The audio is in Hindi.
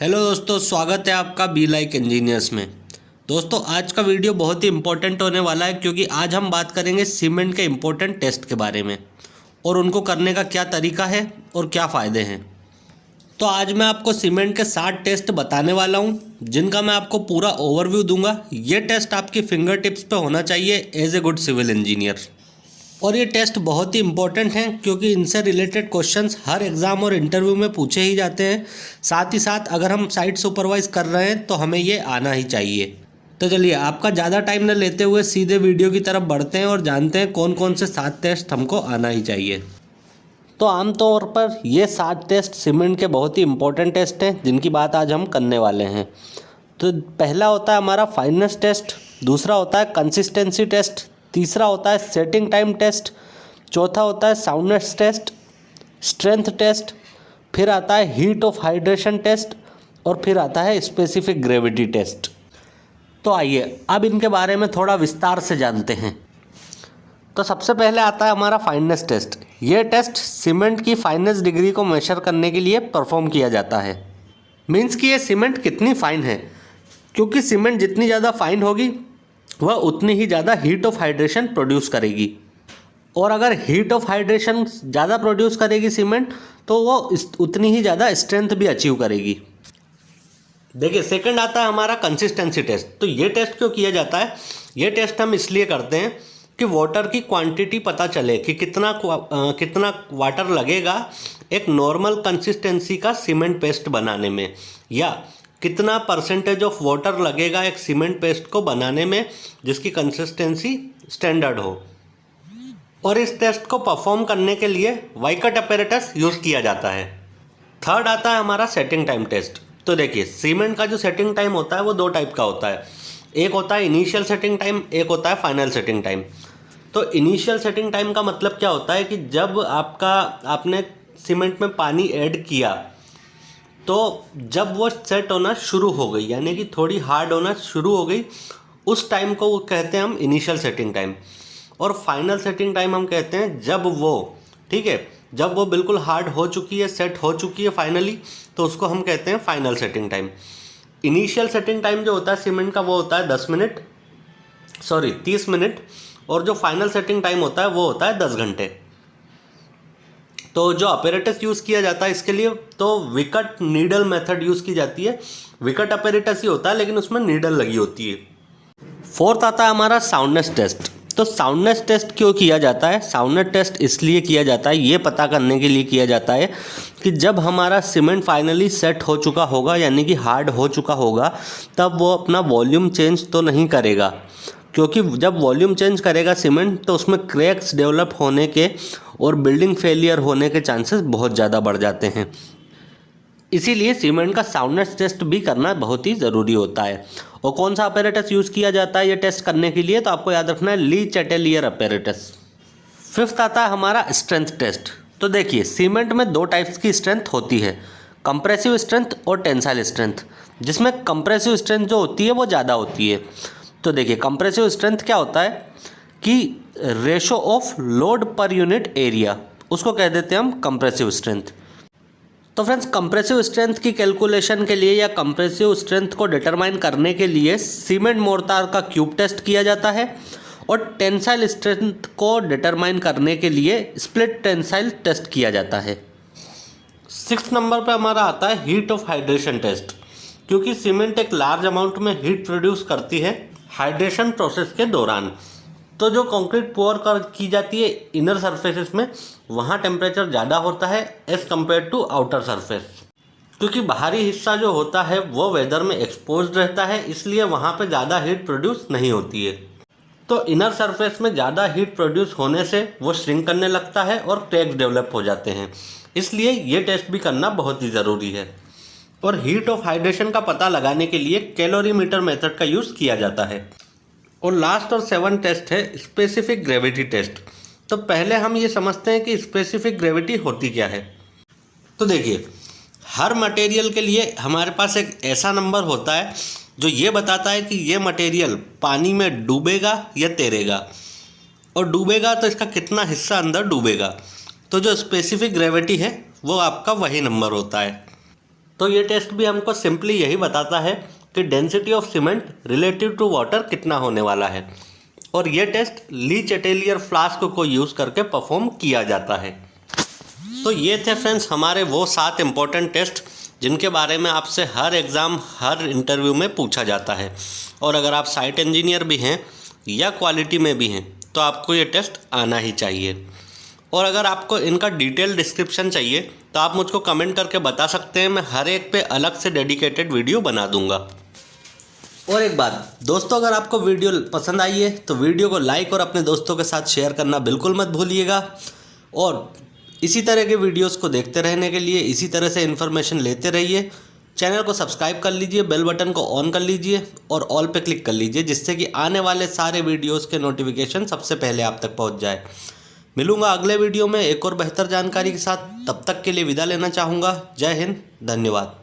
हेलो दोस्तों, स्वागत है आपका बी लाइक इंजीनियर्स में। दोस्तों, आज का वीडियो बहुत ही इम्पोर्टेंट होने वाला है क्योंकि आज हम बात करेंगे सीमेंट के इम्पोर्टेंट टेस्ट के बारे में और उनको करने का क्या तरीका है और क्या फ़ायदे हैं। तो आज मैं आपको सीमेंट के 7 टेस्ट बताने वाला हूं, जिनका मैं आपको पूरा ओवरव्यू दूंगा। ये टेस्ट आपकी फिंगर टिप्स पे होना चाहिए as a good civil engineer. और ये टेस्ट बहुत ही इंपॉर्टेंट हैं क्योंकि इनसे रिलेटेड क्वेश्चंस हर एग्ज़ाम और इंटरव्यू में पूछे ही जाते हैं। साथ ही साथ अगर हम साइट सुपरवाइज कर रहे हैं तो हमें ये आना ही चाहिए। तो चलिए, आपका ज़्यादा टाइम न लेते हुए सीधे वीडियो की तरफ बढ़ते हैं और जानते हैं कौन कौन से 7 टेस्ट हमको आना ही चाहिए। तो आमतौर पर ये 7 टेस्ट सीमेंट के बहुत ही इंपॉर्टेंट टेस्ट हैं जिनकी बात आज हम करने वाले हैं। तो पहला होता है हमारा फाइननेस टेस्ट, दूसरा होता है कंसिस्टेंसी टेस्ट, तीसरा होता है सेटिंग टाइम टेस्ट, चौथा होता है साउंडनेस टेस्ट, स्ट्रेंथ टेस्ट, फिर आता है हीट ऑफ हाइड्रेशन टेस्ट और फिर आता है स्पेसिफिक ग्रेविटी टेस्ट। तो आइए अब इनके बारे में थोड़ा विस्तार से जानते हैं। तो सबसे पहले आता है हमारा फाइननेस टेस्ट। ये टेस्ट सीमेंट की फाइननेस डिग्री को मेजर करने के लिए परफॉर्म किया जाता है। मीन्स कि ये सीमेंट कितनी फाइन है, क्योंकि सीमेंट जितनी ज़्यादा फाइन होगी वह उतनी ही ज़्यादा हीट ऑफ हाइड्रेशन प्रोड्यूस करेगी। और अगर हीट ऑफ हाइड्रेशन ज़्यादा प्रोड्यूस करेगी सीमेंट तो वो उतनी ही ज़्यादा स्ट्रेंथ भी अचीव करेगी। देखिए, सेकंड आता है हमारा कंसिस्टेंसी टेस्ट। तो ये टेस्ट क्यों किया जाता है? ये टेस्ट हम इसलिए करते हैं कि वाटर की क्वांटिटी पता चले कि कितना वाटर लगेगा एक नॉर्मल कंसिस्टेंसी का सीमेंट पेस्ट बनाने में, या कितना परसेंटेज ऑफ वाटर लगेगा एक सीमेंट पेस्ट को बनाने में जिसकी कंसिस्टेंसी स्टैंडर्ड हो। और इस टेस्ट को परफॉर्म करने के लिए वाइकट अपैरेटस यूज़ किया जाता है। थर्ड आता है हमारा सेटिंग टाइम टेस्ट। तो देखिए, सीमेंट का जो सेटिंग टाइम होता है वो 2 टाइप का होता है। एक होता है इनिशियल सेटिंग टाइम, एक होता है फाइनल सेटिंग टाइम। तो इनिशियल सेटिंग टाइम का मतलब क्या होता है कि जब आपने सीमेंट में पानी ऐड किया तो जब वो सेट होना शुरू हो गई, यानी कि थोड़ी हार्ड होना शुरू हो गई, उस टाइम को वो कहते हैं हम इनिशियल सेटिंग टाइम। और फाइनल सेटिंग टाइम हम कहते हैं जब वो बिल्कुल हार्ड हो चुकी है, सेट हो चुकी है फाइनली, तो उसको हम कहते हैं final setting time. Initial setting time जो होता है सीमेंट का वो होता है 30 मिनट, और जो फाइनल सेटिंग टाइम होता है वो होता है 10 घंटे। तो जो अपैरेटस यूज़ किया जाता है इसके लिए, तो विकट नीडल मेथड यूज़ की जाती है। विकट अपैरेटस ही होता है लेकिन उसमें नीडल लगी होती है। फोर्थ आता है हमारा साउंडनेस टेस्ट। तो साउंडनेस टेस्ट क्यों किया जाता है? साउंडनेस टेस्ट इसलिए किया जाता है, ये पता करने के लिए किया जाता है कि जब हमारा सीमेंट फाइनली सेट हो चुका होगा, यानी कि हार्ड हो चुका होगा, तब वो अपना वॉल्यूम चेंज तो नहीं करेगा, क्योंकि जब वॉल्यूम चेंज करेगा सीमेंट तो उसमें क्रैक्स डेवलप होने के और बिल्डिंग फेलियर होने के चांसेस बहुत ज़्यादा बढ़ जाते हैं। इसीलिए सीमेंट का साउंडनेस टेस्ट भी करना बहुत ही ज़रूरी होता है। और कौन सा अपैरेटस यूज़ किया जाता है ये टेस्ट करने के लिए? तो आपको याद रखना है ली चैटेलियर अपैरेटस। फिफ्थ आता है हमारा स्ट्रेंथ टेस्ट। तो देखिए, सीमेंट में 2 टाइप्स की स्ट्रेंथ होती है, कंप्रेसिव स्ट्रेंथ और टेंसाइल स्ट्रेंथ, जिसमें कंप्रेसिव स्ट्रेंथ जो होती है वो ज़्यादा होती है। तो देखिए, कंप्रेसिव स्ट्रेंथ क्या होता है कि ratio of load per unit area, उसको कह देते हैं हम कंप्रेसिव स्ट्रेंथ। तो फ्रेंड्स, कंप्रेसिव स्ट्रेंथ की कैलकुलेशन के लिए या कंप्रेसिव स्ट्रेंथ को डिटरमाइन करने के लिए सीमेंट मोर्टार का क्यूब टेस्ट किया जाता है, और टेंसाइल स्ट्रेंथ को डिटरमाइन करने के लिए स्प्लिट टेंसाइल टेस्ट किया जाता है। 6 नंबर पे हमारा आता है हीट ऑफ हाइड्रेशन टेस्ट। क्योंकि सीमेंट एक लार्ज अमाउंट में हीट प्रोड्यूस करती है हाइड्रेशन प्रोसेस के दौरान, तो जो कंक्रीट पोर की जाती है इनर सरफेसेस में, वहाँ टेम्परेचर ज़्यादा होता है as compare to outer surface. क्योंकि बाहरी हिस्सा जो होता है वो वेदर में एक्सपोज्ड रहता है, इसलिए वहाँ पे ज़्यादा हीट प्रोड्यूस नहीं होती है। तो इनर सरफेस में ज़्यादा हीट प्रोड्यूस होने से वो श्रिंक करने लगता है और क्रैक्स डेवलप हो जाते हैं। इसलिए ये टेस्ट भी करना बहुत ही ज़रूरी है। और हीट ऑफ हाइड्रेशन का पता लगाने के लिए कैलोरीमीटर मेथड का यूज़ किया जाता है। और लास्ट और 7 टेस्ट है स्पेसिफिक ग्रेविटी टेस्ट। तो पहले हम ये समझते हैं कि स्पेसिफिक ग्रेविटी होती क्या है। तो देखिए, हर मटेरियल के लिए हमारे पास एक ऐसा नंबर होता है जो ये बताता है कि ये मटेरियल पानी में डूबेगा या तैरेगा, और डूबेगा तो इसका कितना हिस्सा अंदर डूबेगा। तो जो स्पेसिफिक ग्रेविटी है वो आपका वही नंबर होता है। तो ये टेस्ट भी हमको सिंपली यही बताता है कि density of cement relative to water कितना होने वाला है, और ये टेस्ट ली चेटेलियर फ्लास्क को यूज़ करके परफॉर्म किया जाता है। तो ये थे फ्रेंड्स हमारे वो 7 इम्पोर्टेंट टेस्ट जिनके बारे में आपसे हर एग्ज़ाम, हर इंटरव्यू में पूछा जाता है। और अगर आप साइट इंजीनियर भी हैं या क्वालिटी में भी हैं तो आपको ये टेस्ट आना ही चाहिए। और अगर आपको इनका डिटेल डिस्क्रिप्शन चाहिए तो आप मुझको कमेंट करके बता सकते हैं, मैं हर एक पे अलग से डेडिकेटेड वीडियो बना दूंगा। और एक बात दोस्तों, अगर आपको वीडियो पसंद आई है तो वीडियो को लाइक और अपने दोस्तों के साथ शेयर करना बिल्कुल मत भूलिएगा। और इसी तरह के वीडियोस को देखते रहने के लिए, इसी तरह से इन्फॉर्मेशन लेते रहिए। चैनल को सब्सक्राइब कर लीजिए, बेल बटन को ऑन कर लीजिए और ऑल पे क्लिक कर लीजिए, जिससे कि आने वाले सारे वीडियोस के नोटिफिकेशन सबसे पहले आप तक पहुंच जाए। मिलूंगा अगले वीडियो में एक और बेहतर जानकारी के साथ। तब तक के लिए विदा लेना चाहूँगा। जय हिंद, धन्यवाद।